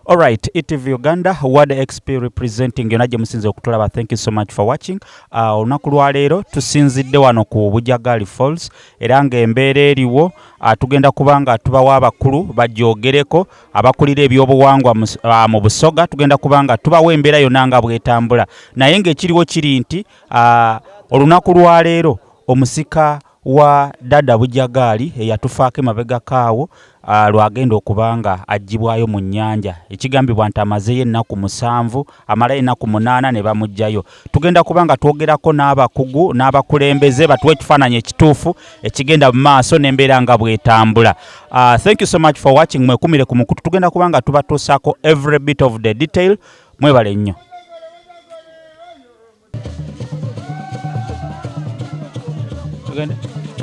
Alright, ETV Uganda, Ward XP representing yonaje musinze okutulaba. Thank you so much for watching. Olunaku lwa leero tusinzidde wano ku Bujagali Falls era nga embeera eriwo tugenda kubanga tubawa abakulu bajjogereko abakulira ebyobuwangwa mu Busoga. Tugenda kubanga tubawa embeera yonna nga bwetambula naye ng'ekiriwo kiri nti olunaku lwa leero omusika wa dada Bujagali eyatufaako emabega kaawo lwagenda okubanga agibwayo mu nnyanja. Ekigambibwa nti amazeyo ennaku 7 amalayo ennaku 8 ne bamugjayo. Tugenda kubanga twogerako n'abakugu n'abakulembeze batuwe ekifaananyi ekituufu ekigenda mu maaso n'embeera nga bwetambula. Thank you so much for watching. Mwekumire ku mukutu. Tugenda kubanga tubatuusaako every bit of the detail. Mwebale nnyo.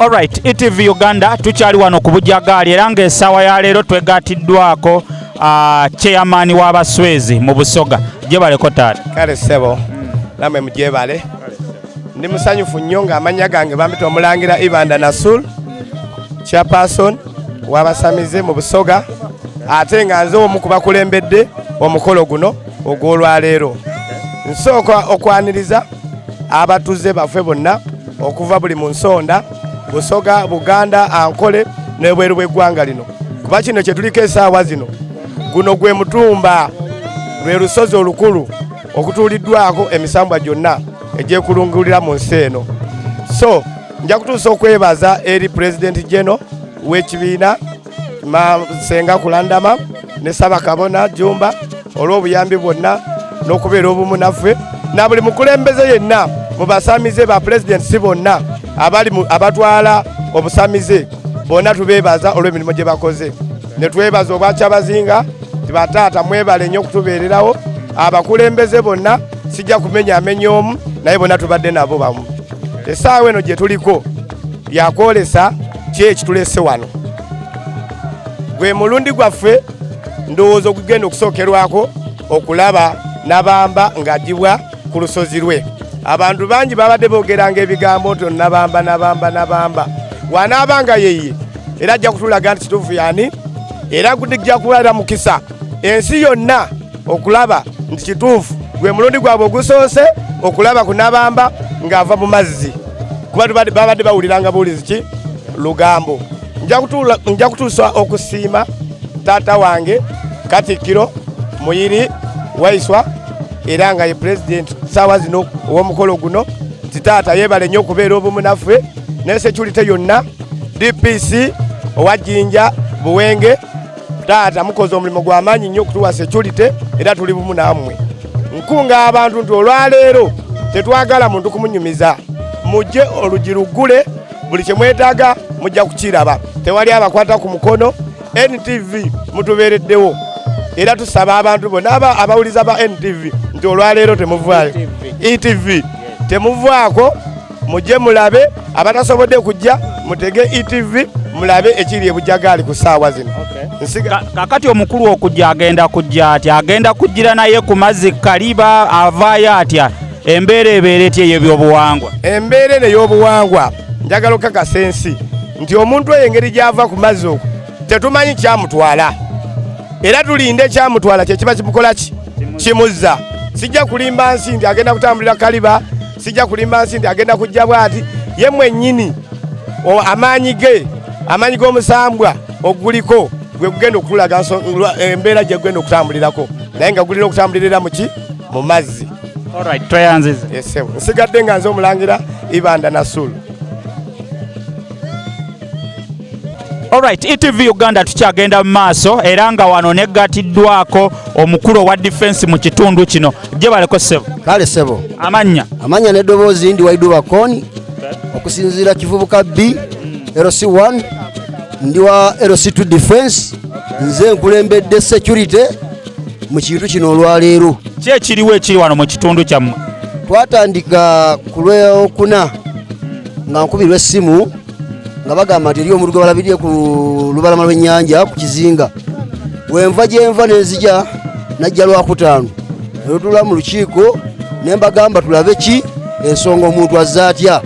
Alright, ETV Uganda tukyali wano ku Bujagali era nga essaawa ya leero twegatiddwako chairman w'abaswezi mu Busoga. Gyebaleko taata. Kale ssebo namwe mugyebale. Ndi musanyufu nnyo ng'amannya gange bambita Omulangira Ibanda Nasul, chairperson w'abasamize mu Busoga, ate nga nze omu ku bakulembedde omukolo guno ogw'olwaleero. Nsooka okwaniriza abatuze baffe bonna okuva buli mu nsonda Busoga, Buganda, Ankole n'ebweru bw'eggwanga lino. Kuba kino kye tuliko essaawa zino, guno gwe mutumba lwe lusozi olukulu okutuuliddwako emisambwa gyonna egyekulungulira mu nsi eno. So nja kutuusa okwebaza eri President General w'ekibiina Senga Kulandama ne Ssaabakabona Jumba olw'obuyambi bwonna n'okubeera obumu naffe na buli mukulembeze yenna mu basamize ba President si bonna abatwala obusamize bonna tubeebaza olw'emirimu gye bakoze. Ne twebaza obwakyabazinga tibataata mwebale nnyo okutubeererawo. Abakulembeze bonna sijja kumenya amenya omu naye bonna tubadde nabo bamu. Essaawa eno gye tuliko yakwolesa ki ekitulese wano. Gwe mulundi gwaffe ndowooza ogugenda okusookerwako okulaba Nabamba ng'agibwa ku lusozi lwe. Abantu bangi babadde boogeranga ebigambo nti Nabamba wanaabanga yeye era ajja kutulaga nti kituufu yani era gujja kubeera mukisa ensi yonna okulaba nti kituufu gwe mulundi gwabwe ogusoose okulaba ku Nabamba ng'ava mu mazzi kuba babadde bawuliranga buwulizi ki lugambo. Nja kutuusa okusiima taata wange Katikkiro Muyiri Waiswa era nga ye President saawa zino ow'omukolo guno nti taata yeebale nnyo okubeera obumu naffe ne security yonna DPC owajjinja Buwenge. Taata mukoze omulimu gw'amaanyi nnyo okutuwa security era tuli bumu nammwe. Nkunga abantu nti olwaleero tetwagala muntu kumunyumiza. Mujje olugi luggule buli kye mwetaaga mujja kukiraba. Tewali abakwata ku mukono. NTV mutubeereddewo era tusaba abantu bonna abawuliza ba NTV nti olwaleero temuvaayo. ETV temuvaako mujje mulabe. Abatasobodde kujja mutege ETV mulabe ekiri e Bujagali ku ssaawa zino. Kakati omukulu okujja agenda kujja atya? Agenda kujjira naye ku mazzi Kaliba avaayo atya? Embeera ebeera etya ey'ebyobuwangwa? Embeera eno ey'obuwangwa njagala okukakasa ensi nti omuntu oyo engeri gy'ava ku mazzi okwo tetumanyi kyamutwala era tulinde ekyamutwala kye kiba kimukola ki kimuzza. Sijja kulimba nsi nti agenda kutambulira Kaliba, sijja kulimba nsi nti agenda kujja bw'ati. Ye mwennyini amaanyi g'omusambwa oguliko gwe gugenda okutulaga embeera gye gugenda okutambulirako naye nga gulina okutambulirira mu ki mu mazzi. Alright, tweyanziza. Yes, nsigadde nga nze Omulangira Ibanda Nasul. Alright, ETV Uganda tukyagenda mu maaso era nga wano negatiddwako omukulu wa defense mu kitundu kino. Gye baleko ssebo. Kale ssebo. Amanya n'eddoboozi ndi Waidu Bakoni okusinziira kivubuka B LC1 ndi wa LC2 defense. Nze nkulembedde security mu kintu kino olwaleero. Ki ekiriwo ekiri wano mu kitundu kyammwe? Twatandika ku Lwokuna nga nkubirwa essimu nga bagamba nti eri omuntu gwe balabirye ku lubalama lw'ennyanja ku Kizinga. Wenva gyenva nenzija najja Lwakutaano olutula mu lukiiko ne mbagamba tulabe ki ensonga omuntu azza atya.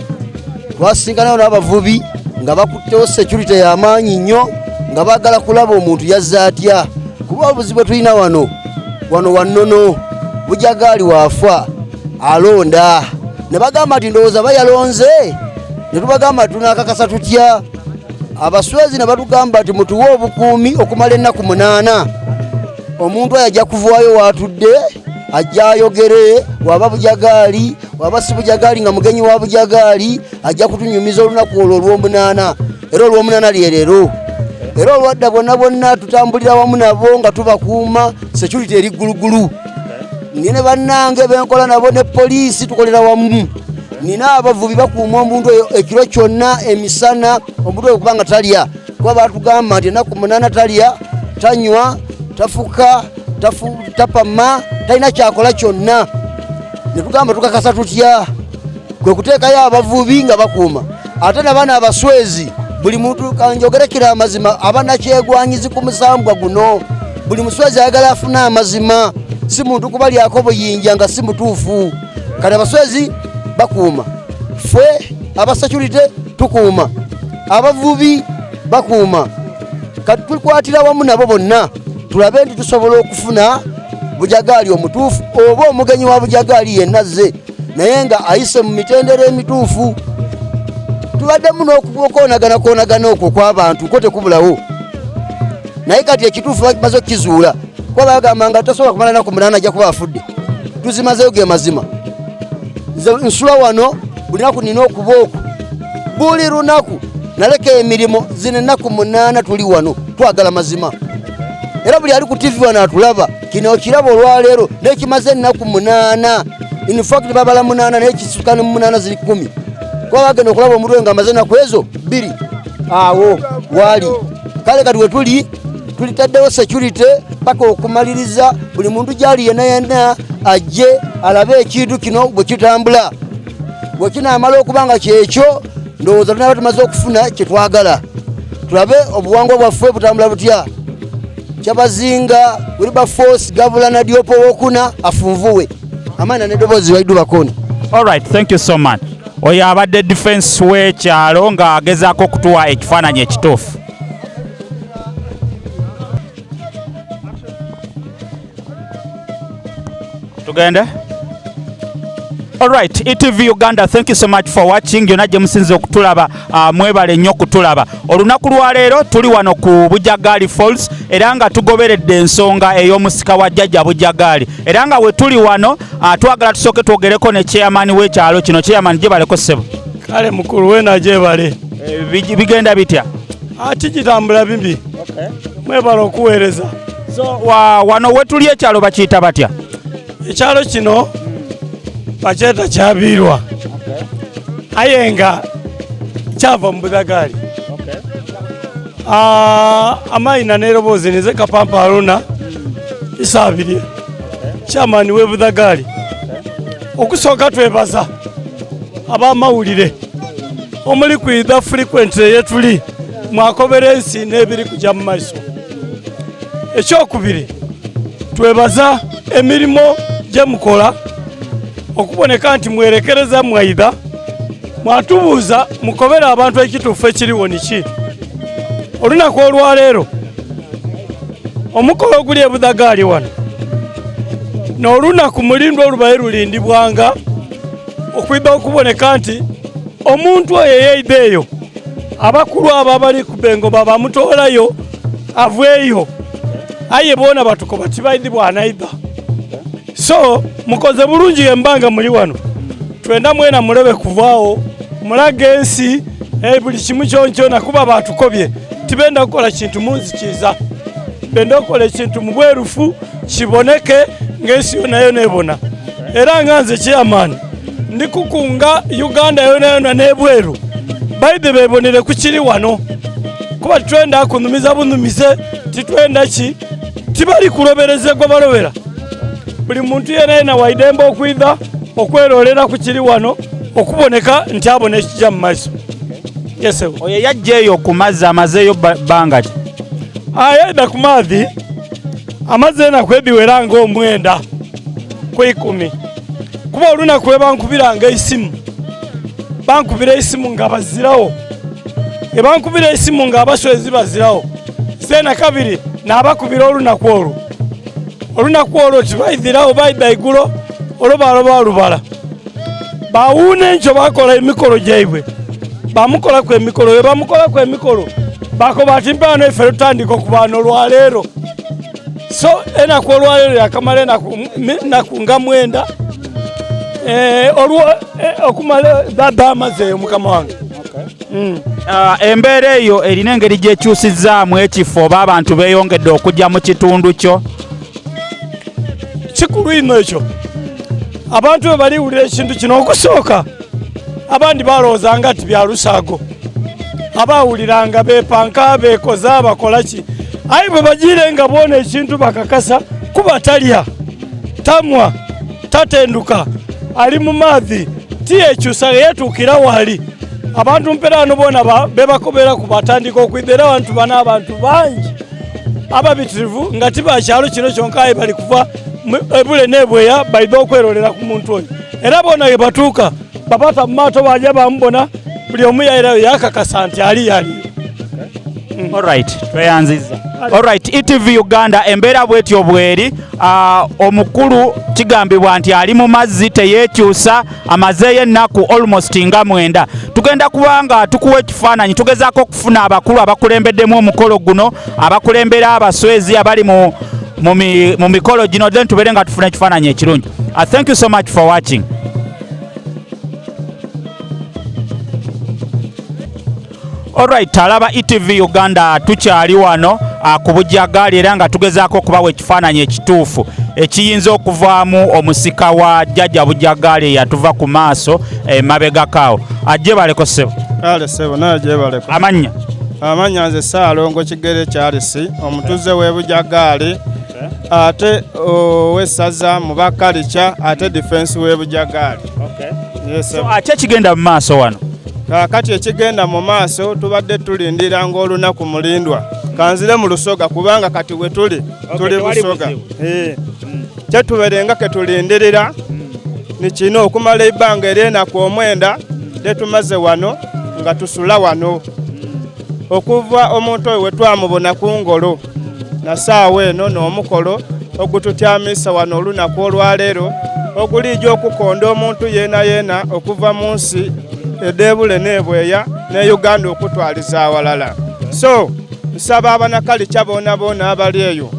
Twasinganayo n'abavubi nga bakuttewo security y'amaanyi nnyo nga baagala kulaba omuntu yazza atya kuba obuzibu tulina wano wannono Bujagali wafa alonda ne bagamba nti ndowooza bayalonze ne tubagamba tunakakasa tutya abaswezi ne batugamba nti mutuwe obukuumi okumala ennaku 8 omuntu oyo ajja kuvaayo watudde ajja ayogere waba Bujagali waba si Bujagali nga mugenyi wa Bujagali ajja kutunyumiza olunaku olwo olw'omunaana era olw'omunaana lyerero era olwadda bonna tutambulira wamu nabo nga tubakuuma security eri ggulugulu nine bannange benkola nabo ne poliisi tukolera wamu nina abavubi bakuuma omuntu oyo ekiro kyonna emisana omuntu oyo kubanga talya kuba batugamba nti ennaku 8 talya tanywa tafuka tapama talina kyakola kyonna ne tugamba tukakasa tutya kwe kuteekayo abavubi nga bakuuma ate nabaana abaswezi buli muntu kanjogerekera amazima abanakyegwanyizi ku musambwa guno buli muswezi ayagala afuna amazima si muntu kubalyako buyinja nga si mutuufu kati abaswezi bakuuma ffe abasecurity tukuuma abavubi bakuuma kati tukwatira wamu nabo bonna tulabe nti tusobola okufuna Bujagali omutuufu oba omugenyi wa Bujagali yenazze naye nga ayise mu mitendera emituufu tubaddemu n'okukonagana okwo kw'abantu ko tekubulawo naye kati ekituufu bakimaze okukizuula kuba bagamba nga tasobola kumala ennaku 8 ajja kuba afudde tuzimazeyo ge mazima nze nsula wano buli naku nina okuba okwo buli lunaku naleka emirimu zino ennaku 8 tuli wano twagala mazima era buli ali ku TV wano atulaba kino kirabo olwaleero n'ekimaze ennaku 8 in fact babala 8 naye kisukane mu 8 ziri 10 kuba bagenda okulaba omuntu nga amaze ennaku ezo 2 awo wali kale kati we tulitaddewo security paka okumaliriza buli muntu gyali yenna ajje alabe ekintu kino bwe kitambula bwe kinaamala okubanga kyekyo ndowooza tunaba tumaze okufuna kye twagala tulabe obuwangwa bwaffe butambula butya kyabazinga Wilberforce Gavulana Diopo wokuna afunvuwe amaana n'eddoboozi waidu bakoni. All right, thank you so much. Oyo abadde defense w'ekyalo nga agezaako okutuwa ekifaananyi ekituufu. Tugende? All right, ETV Uganda, thank you so much for watching. Yonna gye musinze okutulaba, mwebale nnyo okutulaba. Olunaku lwa leero tuli wano ku Bujagali Falls era nga tugoberedde ensonga ey'omusika wa jjajja Bujagali. Era nga we tuli wano twagala tusooke twogereko ne chairman w'ekyalo kino. Chairman, gyebaleko ssebo. Kale mukulu wena gyebale. Bigenda bitya? Ati kitambula bibi. Okay. Mwebale okuweereza. So wano we tuli ekyalo bakiyita batya? Ekyalo kino bakyeta Kyabiirwa. Aye nga kyava mu Bujagali. Amayina n'eroboozi nize Kapampa Haruna Isaabirye chairman w'e Bujagali. Okusooka twebaza ab'amawulire omuli ku the frequent yetuli mwakobera ensi n'ebiri kujja mu maaso. Ekyokubiri twebaza emirimu gye mukola okuboneka nti mwerekereza mwaida mwatubuuza mukobera abantu ekituufu ekiriwo niki. Olunaku olwaleero omukolo oguli e Bujagali wano n'olunaku mulindwa olubaye lulindibwanga okwidda okuboneka nti omuntu oyo yeiddeeyo abakulu abo abali ku Bengo babamutoolayo aveeyo aye boona batukoba tibaidibwa anaida. So mukoze bulungi embanga muli wano twenda mwena mulebe kuvaawo mulage ensi buli kimu kyonkyona kuba batukobye tibenda kukola kintu munzikiza benda okukola ekintu mu bwerufu kiboneke ng'ensi yona yona ebona. Era nga nze chairman ndi kukunga Uganda yona yona n'ebweru baide bebonere ku kiri wano kuba twenda kunumiza bunumize titwenda ki tibali kuloberezebwa balobera buli muntu yena waidemba okwidha okwerolera ku kiri wano okuboneka nti abone ekijja mu maaso. Yes, oyo yajjeeyo ku mazzi amazeeyo bbanga ki? Yadda ku mazzi amazzi enaku ebiwera ng'omwenda ku 10 kuba olunaku lwe bankubiranga esimu bankubira esimu nga bazirawo bankubira esimu nga abaswezi bazirawo sena kabiri n'abakubira olunaku olwo tibaidhirawo baida igulo olwo baloba olubala bawuuna enkyo bakola emikolo gyaibwe bamukolaku emikolo we bamukolaku emikolo bakoba ati mpaano effe tutandika okubaana olwaleero so enaku olwaleero yakamala enaku nga 9 okumala dada amazeeyo mukama wange. Embeera eyo erina engeri gyekyusizaamu ekifo oba abantu beeyongedde okujja mu kitundu kyo? Kikulu ino ekyo abantu bwe baliwulira ekintu kino okusooka abandi balowoozanga nti bya lusaago abawuliranga beepanka beekoza bakolaki aye bwe bagiire nga boona ekintu bakakasa kuba talya tamwa tatenduka ali mu maadhi tiyekyusa yeetuukira waali abantu mperaano boona bebakobera ku batandika okwidda era abantu bana abantu bangi ababitirivu nga tibakyalo kino kyonkaye bali kuva ebule nebweya baidha okwerolera ku muntu oyo era boona ye batuuka bapata mu maato bajja bamubona buli omu yairayo yakakasa nti ali yali. Alright, tweyanziza. Alright, ETV Uganda embeera bwetyo bweri omukulu kigambibwa nti ali mu mazzi teyeekyusa amazeeyo ennaku almost nga 9. Tugenda kubanga tukuwa ekifaananyi tugezaako okufuna abakulu abakulembeddemu omukolo guno abakulembera abaswezi abali mu mikolo gino then tubeere nga tufuna ekifaananyi ekirungi. Thank you so much for watching. Alright, alaba ETV Uganda tukyali wano ku Bujagali era nga tugezaako okubawa ekifaananyi ekituufu ekiyinza okuvaamu omusika wa jjajja Bujagali yatuva ku maaso mabegakaawo. Ajje baleko ssebo. Kale ssebo naye baleko. Amanya nze Ssaalongo Kigere Charles omutuze w'e Bujagali ate owessaza Mubakalica ate defense w'e Bujagali. Yes, so ate kigenda mu maaso wano? Kakati ekigenda mu maaso tubadde tulindira ng'olunaku mulindwa kanzire mu Lusoga kubanga kati we tuli Busoga. Kyetuberenga ke tulindirira ni kino okumala ebbanga ery'ennaku 9 tetumaze wano nga tusula wano okuva omuntu oyo we twamubona ku ngolo na ssaawa eno n'omukolo ogututyamisa wano olunaku olwaleero oguliijja okukonda omuntu yeena okuva mu nsi edebule nebweya ne Uganda okutwaliza awalala. So nsaba abanakalica boona abali eyo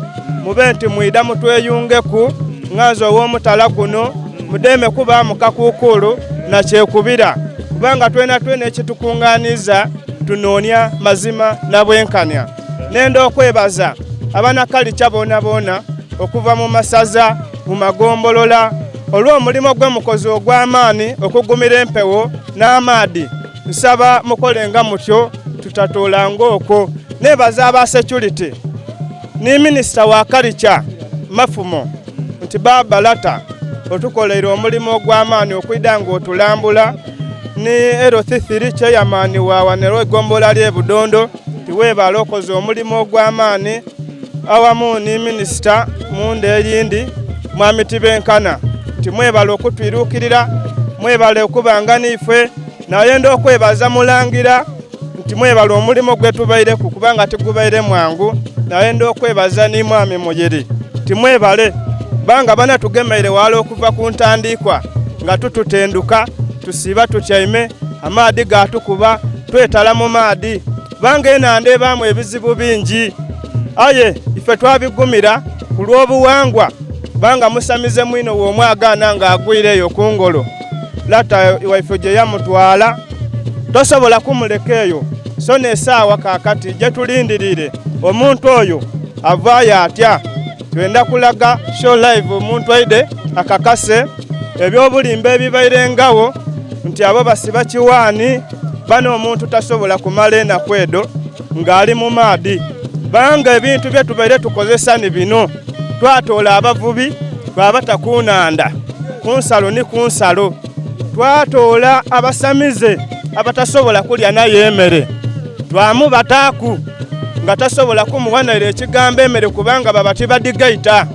mube nti mwida mutweyungeku nganzo ow'omutala guno mudeme kuba mukakuukulu na kyekubira kubanga twena ekitukunganiza tunoonya mazima na bwenkanya. Nenda okwebaza abanakalica boona okuva mu masaza mu magombolola olw'omulimo gw'emukozi ogw'amaani okugumira empewo n'amaadi. Nsaba mukolenga mutyo tutatuulanga okwo. Nebaza aba security ni minisita wa kalica Mafumo nti Baba Lata otukoleire omulimo ogw'amaani okwida ng'otulambula ni L3 chairman wa Wanero egombola ly'e Budondo tiweebala okoze omulimo ogw'amaani awamu ni minisita Munda Eyindi Mwami Tibenkana timwebala okutwiruukirira mwebale okubanga niffe naye okwebaza mulangira nti mwebala omulimo gwe tubaire ku kubanga tigubaire mwangu naye okwebaza ni Mwami Mujeri timwebale banga bana tugemeire wala okuva ku ntandikwa nga tututenduka tusiba tutyaime amaadi gatukuba twetala mu maadi banga enande bamwe ebizibu bingi aye ife twabigumira ku lw'obuwangwa banga musamize mwino w'omwagaana ng'agwireeyo ku ngolo Lata waife gye yamutwala tosobola kumulekeeyo so n'essaawa kaakati gye tulindirire omuntu oyo avaayo atya twenda kulaga show live omuntu aide akakase ebyobulimba ebibairengawo nti abo basiba kiwaani bano omuntu tasobola kumala ennaku edo ng'ali mu maadi banga ebintu bye tubaire tukozesa ni bino twatoola abavubi twabata ku nnanda ku nsalo ni ku nsalo twatoola abasamize abatasobola kulya naye emmere twamubataaku nga tasobola kumuwanira ekigambo emmere kubanga babati badigaita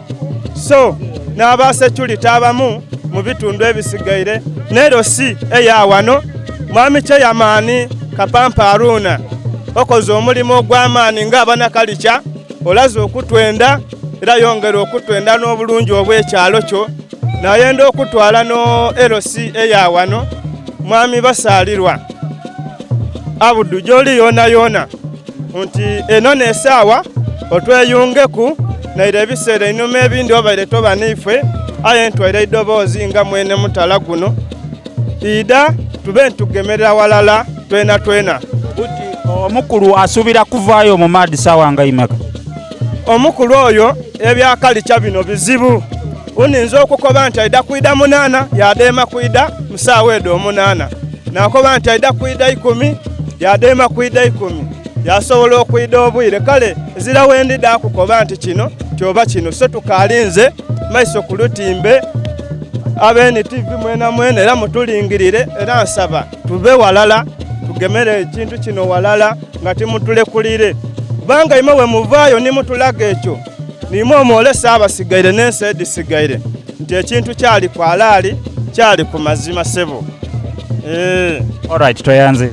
so n'abasecurity abamu mu bitundu ebisigaire nero si eyawano Mwami Chairman Kapampa Aruna okoze omulimo ogw'amaani ng'abanakalica olaze okutwenda era yongera okutwenda n'obulungi obw'ekyalo kyo nayenda okutwala no LC eya wano mwami basaalirwa Abudu gy'oli yoona nti eno n'essaawa otweyungeku naire ebiseera ennyuma ebindi obaire toba naife aye ntwaire eddoboozi nga mwene mutala guno ida tube ntugemerera walala twena omukulu asuubira kuvaayo mu maadi ssaawa nga imeka omukulu oyo ebyakalica bino bizibu uninza okukoba nti aida kwida 8 yadeema kwida musaawa edo 8 nakoba nti aida kwida 10 yadeema kwida 10 yasobola okwida obwire kale zira wendi dakukoba nti kino kyoba kino so tukalinze maiso ku lutimbe abeni TV mwena era mutulingirire era nsaba tube walala tugemere ekintu kino walala nga timutulekulire kubanga ime we muvaayo nimutulaga ekyo nimwe omwolesa abasigaire n'ensi edisigaire nti ekintu kyali kwalaali kyali ku mazima sebo alright toyanze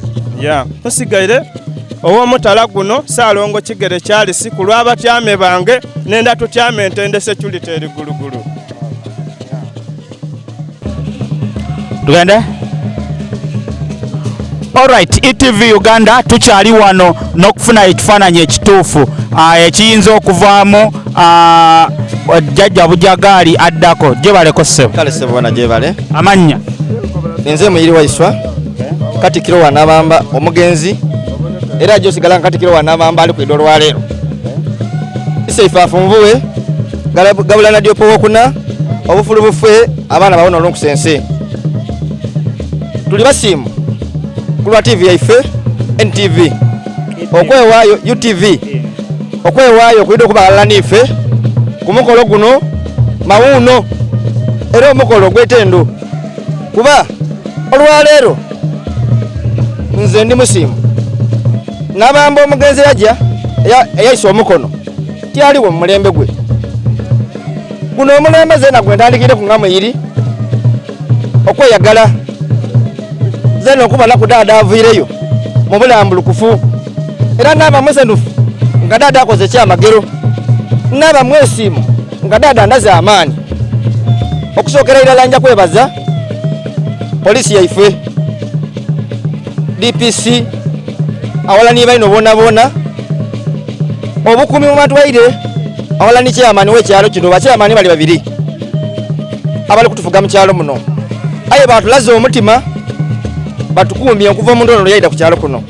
musigaire ow'omutala guno Saalongo Kigere kyali si ku lw'abatyame bange nenda tutyame entendese culita eri gulugulu tugende. Alright, ETV Uganda tukyali wano n'okufuna ekifaananyi ekituufu ekiyinza okuvaamu jjajja Bujagali addako gyebaleko ssebo. Kale ssebo bana gyebale. Amannya? Nze Muyiri Waiswa Katikiro wa Nabamba omugenzi era gyosigala Katikiro wa Nabamba ali ku iddo lwaleero. Isaifa afunvuwe gabula na dyopo wokuna obufulu bufwe abaana babona olw'okusense. Tuli basiimu kulwa TV yaife NTV okwewaayo UTV okwewaayo kuido okubagalala nife ku mukolo guno mawuuno era omukolo gw'etendo kuba olwaleero nze ndi musiimu Nabamba omugenzi yajja eyayisa omukono tyaliwo mu mulembe gwe guno omulembe zeena gwe ntandikire ku nga Muyiri okweyagala zeno okuba naku daada aviireyo mu bulambulukufu era naaba musenufu nga daada akoze kyamagero naaba mwesiimu nga daada ndaze amaanyi okusookera irala nja kwebaza polisi yaife DPC awalani balina bonaabona obukumi mu bantu baire awalani kyamaani w'ekyalo kino bakyamaani bali babiri abali kutufuga mu kyalo muno aye batulaze omutima batukumye okuva omuntu ono yaida ku kyalo kuno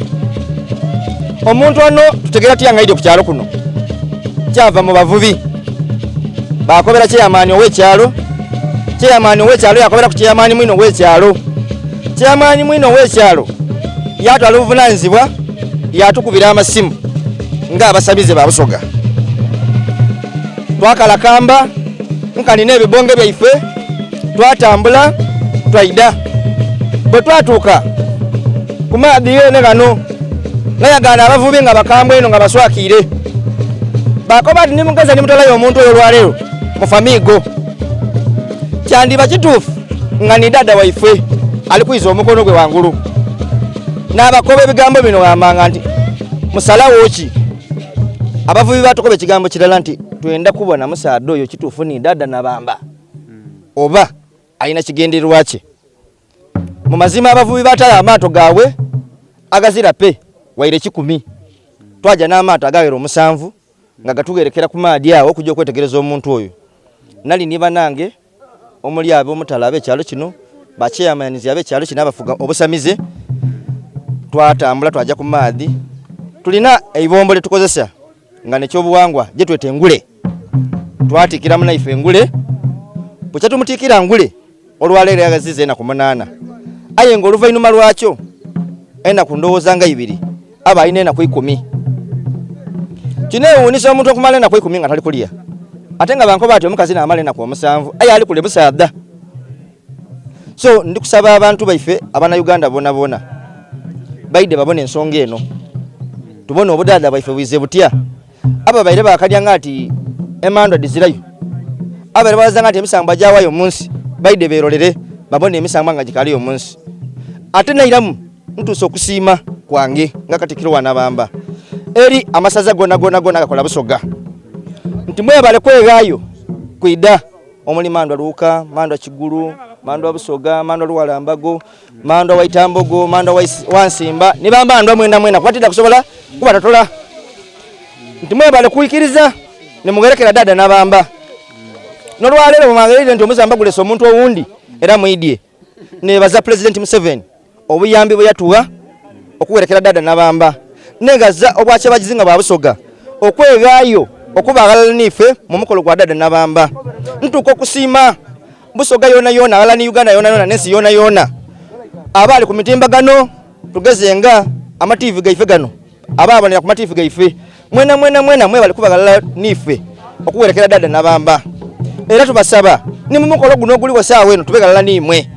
omuntu ono tutegera tyanga yaida ku kyalo kuno kyava mu bavubi bakobera kyamaani ow'ekyalo yakobera ku kyamaani mwino ow'ekyalo kyamaani mwino ow'ekyalo yatwala obuvunaanyizibwa yatukubira amasimu ng'abasabize ba Busoga twakalakamba nkanina ebibonge byaife twatambula twaida bwe twatuuka ku maadi yene gano nayagana abavubi nga bakambwe eno nga baswakiire bakoba ti nimugeza nimutolayo omuntu oyo olwaleero mu famigo kyandiba kituufu nga ni dada waife ali kuyiza omukono gwe wangulu n'abakoba ebigambo bino bamanga nti musalawo ki abavubi batukoba ekigambo kirala nti twenda kubona musaada oyo kituufu ni dada Nabamba oba alina kigendererwa kye mu mazima abavubi batala amaato gaabwe agazira pe waire 10 twaja n'amaato agawera 7 nga gatugerekera ku maadi awo okujja okwetegereza omuntu oyo nali niba nange omuli abo omutala ab'ekyalo kino bakyeyamanizi ab'ekyalo kino abafuga obusamize twatambula twaja ku maadi tulina eibombo lyetukozesa nga nekyobuwangwa gye twete engule twatikira munaife engule bwe kyatumutikira ngule olwaleero yagazize enaku 8 aye ng'oluvainuma lwakyo enaku ndowooza nga 2 aba alina enaku 10 kino ewuunisa omuntu okumala enaku 10 nga tali kulya ate nga bankoba ati omukazi naamala enaku 7 aye ali kule musaada. So ndi kusaba abantu baife abannayuganda bonna baide babone ensonga eno tubone obudaada baife bwize butya aba baire bakalya ngati emando dizirayo aba baza ngati emisambwa gyawayo munsi baide berolere babone emisambwa nga gikaliyo munsi ate nairamu ntuso okusiima kwange nga Katikiro wa Nabamba eri amasaza gona gakola Busoga nti mwebale kwegaayo kwida omuli Mandwa Luuka, Mandwa Kigulu, Mandwa Busoga, Mandwa Luwalambago, Mandwa Waitambogo, Mandwa Wansimba nibamba ndwa mwena kwatida kusobola kubatatola nti mwebale kuikiriza nimugerekera dada nabamba nolwalero mumangalire nti omuzamba guleso omuntu owundi era mwidye nebaza President Museveni obuyambi bwe yatuwa okuwerekera dada nabamba negaza obwache bagizinga bwa Busoga okwegaayo okubagalala nife mu mukolo gwa dada nabamba ntuko kusima Busoga yona wala ni Uganda yona nensi yona abali ku mitimbagano tugezenga ama TV gaife gano ababonera ku TV gaife mwena mwe bali kubagalala nife okuwerekera dada nabamba era tubasaba ni mu mukolo guno guli wasaawe eno tubegalala nimwe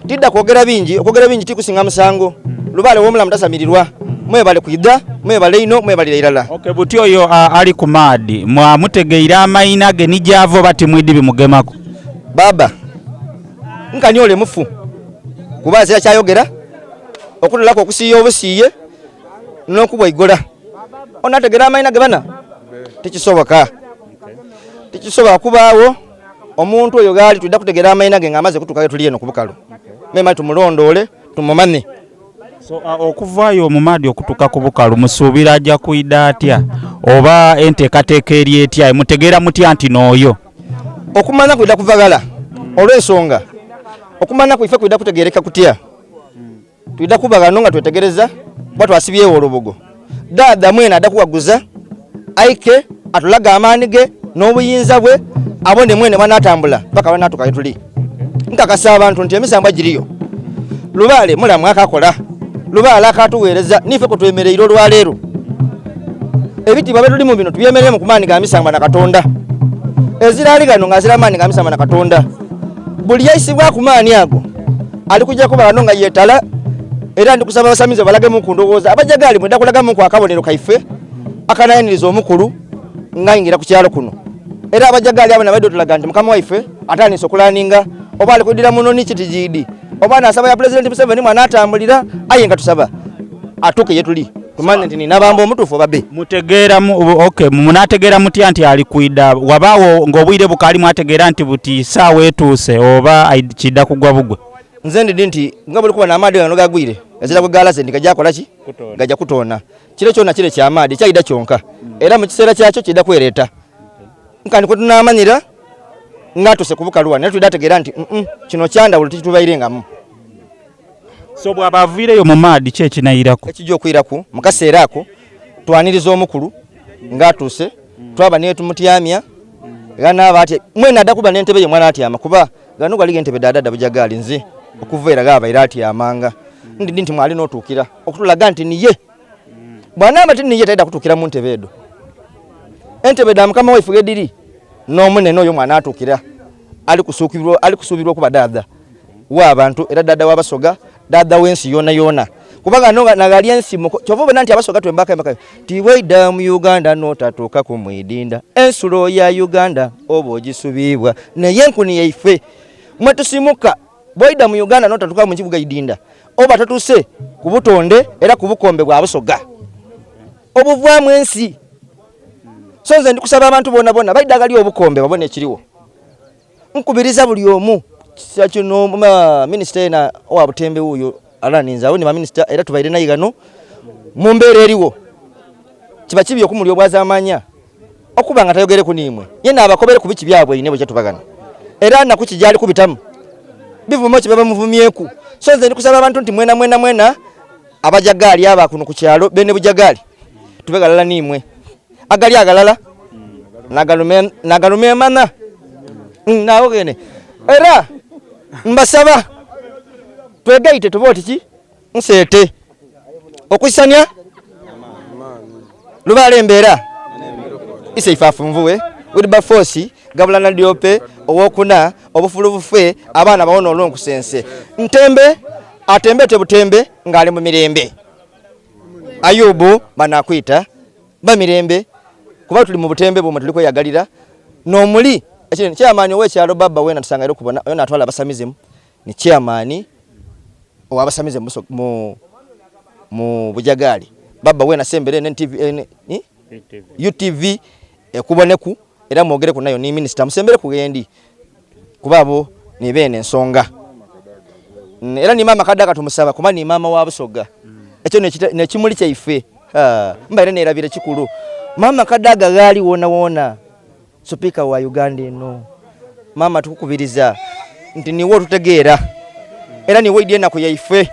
tidda kwogera bingi tikusinga musango lubale womulamu tasamirirwa mwebale kwida mwebale ino mwebale irala. Okay, buti oyo ali ku maadi mutegeira amayina ge nijavo bati mwidi bimugemako baba nkani ole mufu kubaza ya kyayogera okutulako okusiya obusiye n'okubwa igola onategera amayina ge bana tekisoboka tekisoboka kubaawo omuntu oyo gali tudda kutegera amayina ge ngamaze kutukayo tuli eno kubukalo mema tumulondole tumumane. So okuvaayo mu maadi okutuka ku bukalu musuubira ajja kwida atya oba enteekateeka eri etya mutegeera mutya nti n'oyo okumanya kwida kuvagala olw'ensonga okumanya kwife kwida kutegereka kutya twida kubagano nga twetegereza bwatu asibyewo olubugo dada mwena adda kuwaguza aike atulaga amaani ge n'obuyinza bwe abone mwene banatambula paka banatukayo tuli nkakasa abantu nti Emisambwa giriyo lubale mulamu akakola lubale akatuweereza nife kutwemereiro olwaleero ebiti babe tuli mu bino tubyemerere mu kumaani ga Emisambwa na Katonda ezirali gano nga zira maani ga Emisambwa na Katonda buli yaisibwa ku maani ago ali kujja kubala nga yetala era ndi kusaba basamize balage mu kundowooza abajagali mwenda kulaga mu akabonero kaife akanayiniriza omukulu ngayingira ku kyalo kuno era abajagali abana bado tulaga nti mukama waife atandise okulaninga oba ali kudira muno ni kitijidi oba nasaba ya President Museveni mwana atambulira ayenga tusaba atuke yetuli tumanye nti nabamba omutufu babe mutegeera okay munategeera mutya nti ali kwida wabaawo ng'obwire bukali mwategeera nti buti saawa etuuse oba kidda kugwa bugwe nze ndi nti nga buli kuba na amaadi gano gagwire ezira kugala ze ndikaja kola ki gaja kutona kile kyona kile kya amaadi kyayida kyonka era mu kiseera kyakyo kidda kwereta nkani ko tunamanyira ngatuse kubukaluwa ne tudategeera nti kino kyanda buli titubayirengamu so bwabavireyo mu maadi kye kinayirako ekijjo kwiraku mukaseera ako twaniriza omukulu ngatuse twaba ne tumutyamya gana abati mwena adakuba n'entebe ye mwana atyama kuba gano gali entebe dada Bujagali nze okuveera gaba irati amanga ndi nti mwali notukira okutulaga nti niye bwana amati niye taida kutukira mu ntebe edo entebe da mukama waifu gediri no munene oyo mwana atukira ali kusubirwa kuba dada wa abantu era dada w'Abasoga dada wensi yona kubaga no nagali ensi chovuba nanti Abasoga twembaka tiweida mu Uganda notatuka ku mwidinda ensulo ya Uganda obogisubibwa naye nkuni yaife mwatusimuka boida mu Uganda notatuka mu kibuga idinda oba tatuse kubutonde era kubukombe bwa Abasoga obuvwamu ensi sonze ndikusaba abantu bona baida gali obukombe babone ekiriwo nkubiriza buli omu kino minister na owa Butembe uyo alaninza abone ma minister era tubaire nayi gano mu mbeere eriwo kiba kibi okumuli obwaza amanya okuba nga tayogere kunimwe yena abakobere kubiki byabwe inebo kyatubagana era na kukijali kubitamu bivumo kibaba muvumyeku sonze ndikusaba abantu nti mwena abajagali aba kuno ku kyalo bene Bujagali tubegalala nimwe agali agalala nagalume mana nawo gene era mbasaba twegaite tuboti ki nsete okusanya lubale mbera ise ifafu mvuwe widiba force gabulana diope owokuna obufulu bufe abana bawono olonku sense ntembe atembete butembe ngale mu mirembe Ayubu banakwita ba mirembe kuba tuli mu butembe bwo tuliko yagalira no muli ekine chairman owe kyalo baba wena tusanga ero kubona yona atwala Abasamizimu ni chairman owa Abasamizimu mu Bujagali baba wena sembere ne TV UTV kuboneku era mwogere ku nayo ni minister musembere kugendi kubabo ni bene ensonga era ni mama kadaka tumusaba kuba ni mama wa Busoga ekyo ne kimuli kyaife mbaire ne erabire kikulu mama kadaga gali wona speaker wa Uganda eno mama tukukubiriza nti niwo tutegeera era niwo idye na kuyaife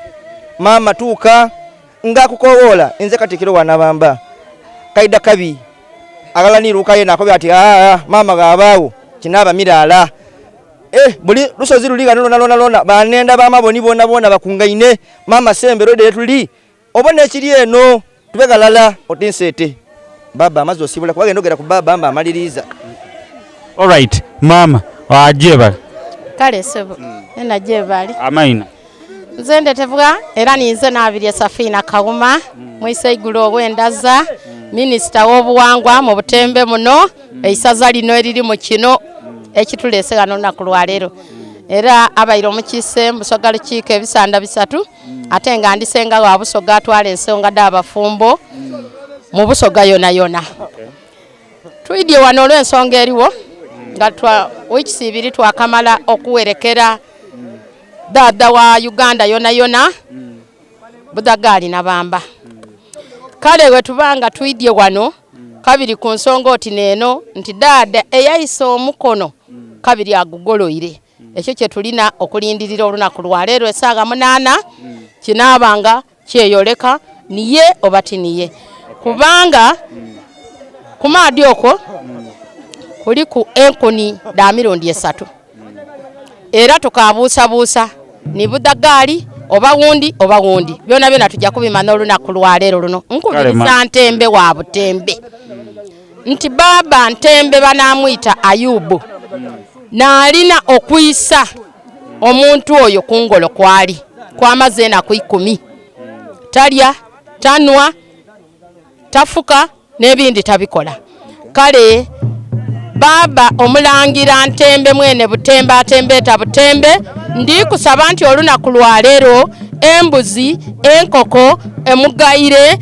mama tuka nga kukowola enze katikiro wanabamba kaida kabi agalani ruka yena akobe ati mama gabawo kinaba mirala buli lusozi luliga nona banenda bamaboni bona bakungaine mama sembero de tuli obone ekiri eno tubegalala otinsete baba amazi osibula kwagenda ogera ku baba amba amaliriza. All right mama ajeba kale sebo ena jebali amaina nzende tevuga era ninze nabirye Safina Kawuma mwise igulo wendaza minister w'obuwangwa mu butembe muno eisaza lino eriri mu kino ekitulese gano nakulwa lero era abairo mu kisembu Busoga lukiiko ebisanda bisatu ate nga ndisenga wa Busoga atwala ensonga d'abafumbo mu Busoga yona twidye wano olw'ensonga eriwo nga twa wiki ibiri twakamala okuwerekera dada wa Uganda yona Bujagali nabamba kale we tubanga twidye wano kabiri ku nsonga oti neno nti dada eyayisa omukono kabiri agugoloire ekyo kye tulina okulindirira olunaku lwa leero esaaga 8 kinabanga kyeyoleka niye obati niye kubanga kumaadi okwo kuli ku enkoni da mirundi 3 era tukabuusa ni Bujagali oba wundi byona tujja kubimanya olunaku lwa leero luno nkubiriza Ntembe wa Butembe nti baba Ntembe banamwita Ayubu nalina okuyisa omuntu oyo kungolo kwali kwamazena ku 10 talya tanwa tafuka nebindi tabikola kale baba omulangira Ntembe mwene Butembe atembeta Butembe ndi kusaba nti olunaku lwa leero embuzi enkoko emugaire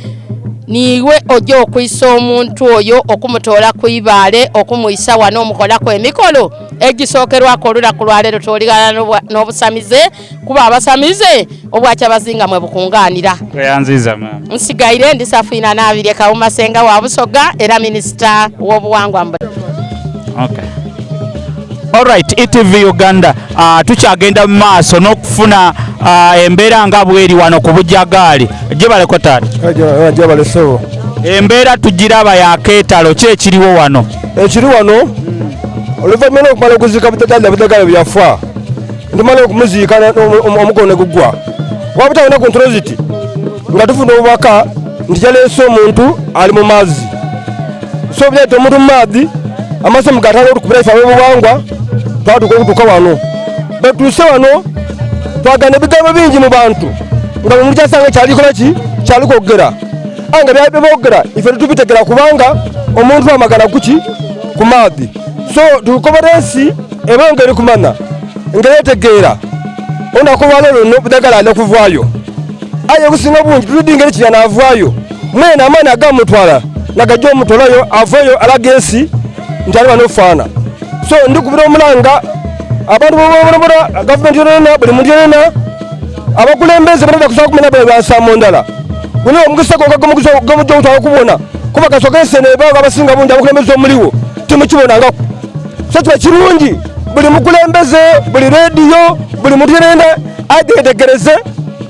niwe ojo okuyisa omuntu oyo okumutola kuibale okumuyisa wano omukolako emikolo egisookerwako olunaku lwa leero toligana n'obusamize kuba abasamize obwacha bazinga mwe bukunganira kweyanziza mama nsigaire ndi Safina nabirye Kawuma senga wa Busoga era minister w'obuwangwa. Okay. All right, ETV Uganda tukyagenda mu maaso n'okufuna embeera nga bweri wano ku Bujagali jebale ko taata jebale sebo embeera tugiraba yaketalo ki ekiriwo wano ekiri wano oluvannyuma okumala okuzika Bujagali byafa ntumala okumuziika omukono ne gugwa wabutawona controliziti nga tufuna obubaka nti yaleese omuntu ali mu mazzi so byete omuntu mu maadhi amasomo gatalo okukubira ife ab'obuwangwa twatuka okutuuka wano betuuse wano twagana ebigambo bingi mu bantu nga bwe mukyasanga kyalikola ki kyalikwogera anga byabogera ife tetubitegera kubanga omuntu amagana kuki ku maadhi so tukoborensi eba ngeri kumana ngeri etegeera onako walero no Bujagali ale kuvaayo aye okusinga bungi tuludingeri kyanavaayo mwena amaani agamutwala nagajja omutolayo avayo alagesi nti wano faana so ndikubira omulanga abantu bobobobola government yona buli muntu yona abakulembeze bana kusoka kumena bwa samondala kuno omugisa ko gomujjo utwa kubona kuba kasokese ne baga abasinga bungi abakulembeze omuliwo timukibona ngako so twa kirungi buli mukulembeze buli radio buli muntu yona adegereze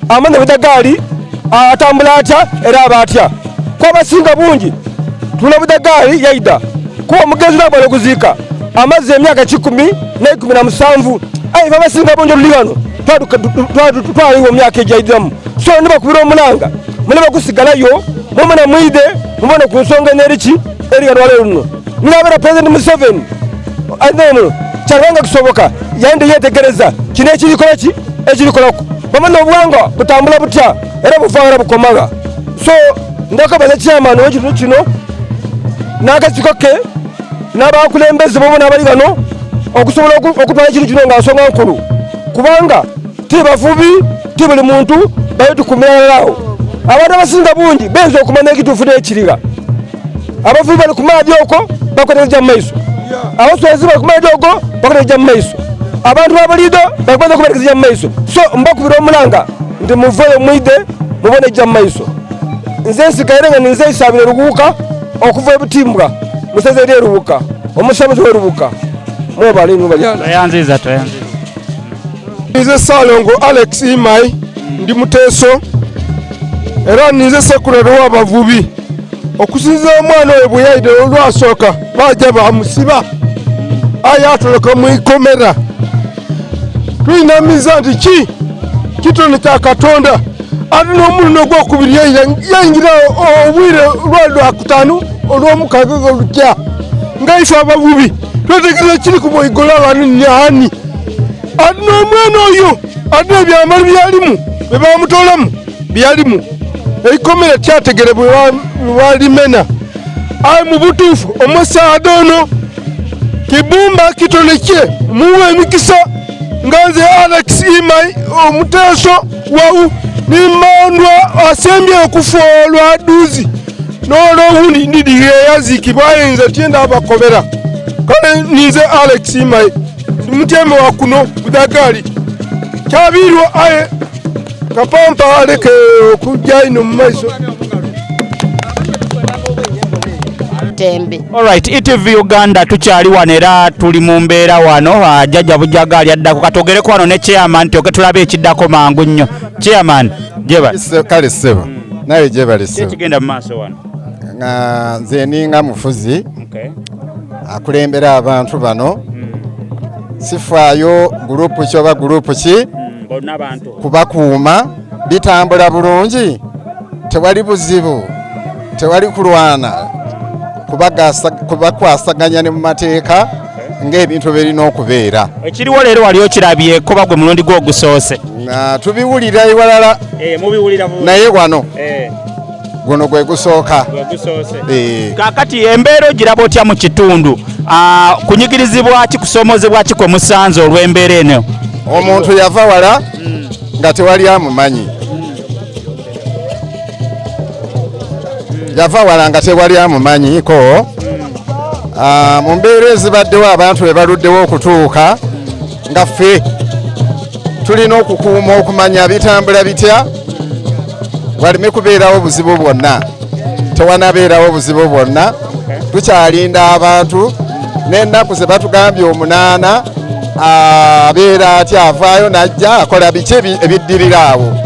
amane Bujagali atambula atya era abatya kwa basinga bungi tuna Bujagali yaida ko omugezi nabale kuzika amazi emyaka 10 na 17 aiva basinga bonjo liwano twaliwo myaka ejaidamu so niba kubira omulanga muleba kusigalayo mumana mwide mumana kunsonga nerichi eri yarwale runo nabera president Museveni ademo charanga kusoboka yande yetegereza kine ekirikola ki ekirikolako bamana obwanga butambula butya era bufaara bukomaga so ndakabaza chairman w'ekintu kino nakasikoke n'abakulembeze bobona bali bano okusobola okutwala ekintu kino nga nsonga nkulu kubanga tibavubi tibuli muntu bayitukumiralawo abantu abasinga bungi benza okumanya ekituufu n'ekiriga abavubi bali ku maadhi okwo bakwateza mu maiso abaswazi bakumadogo bakuleja mu maiso abantu babalido bakwanza kubalekeza mu maiso so mbakubira omulanga ndi muvoyo mwide mubone jja mu maiso nze nsigaire nga ninze isabire rubuka okuva ebitimbwa museze eri rubuka omusamuzi w'erubuka mwebale nubalyana toyanziza nze Salongo Alex Imai ndi muteeso era ninze sekulero w'abavubi okusinza omwana oyo bwe yaide olwasooka bajja bamusiba ayatoloka mu ikomera tuyinamiza nti ki kitone kya Katonda ate n'omuluno ogwokubiri yayingira obwire lwakutaano olw'omukaaga olukya nga ife abavubi twetegereza kiri ku bwoigola abantu nyaani ate n'omwana oyo ate ebyambalo byalimu bye bamutoolamu byalimu eikomera tyategere bwe walimena ayi mu butuufu omusaada ono kibumba kitone kye muwe emikisa nga nze Alex Imai omuteeso wawu nimandwa asembye okufa olwaduuzi n'olwowundi ndidiye yazikibwa ayinza tyenda abakobera kale ninze Alex Imai mutyeme wa kuno Bujagali kyabirwa aye kapampa aleke okujja ino mu maiso tembe. Alright, ETV Uganda tukyali wano era tuli mu mbeera wano jjajja Bujagali addako katogereko wano ne chairman tyoke tulabe ekiddako mangu nnyo. Chairman jeba kale ssebo naye jebale ssebo kigenda mu maaso wano nze ninga mufuzi akulembera abantu bano sifaayo gurupu kyoba gurupu ki kubakuuma bitambula bulungi tewali buzibu tewali kulwana kubakwasaganya ne mu mateeka ng'ebintu birina okubeera ekiriwo leero wali okirabyeko bagwe mulundi gw'ogusoose tubiwulira ewalala naye wano guno gwe gusooka kaakati embeera ogiraba otya mu kitundu kunyigirizibwa ki kusoomozebwa ki kwe musanze olw'embeera eno omuntu yava wala nga tewali amumanyi yava wala nga tewali amumanyiiko mu mbeera ezibaddewo abantu be baluddewo okutuuka nga ffe tulina okukuuma okumanya bitambula bitya waleme kubeerawo buzibu bwonna tewanabeerawo buzibu bwonna tukyalinda abantu n'ennaku ze batugambye 8 abeera atya avaayo najja akola biki ebiddirira awo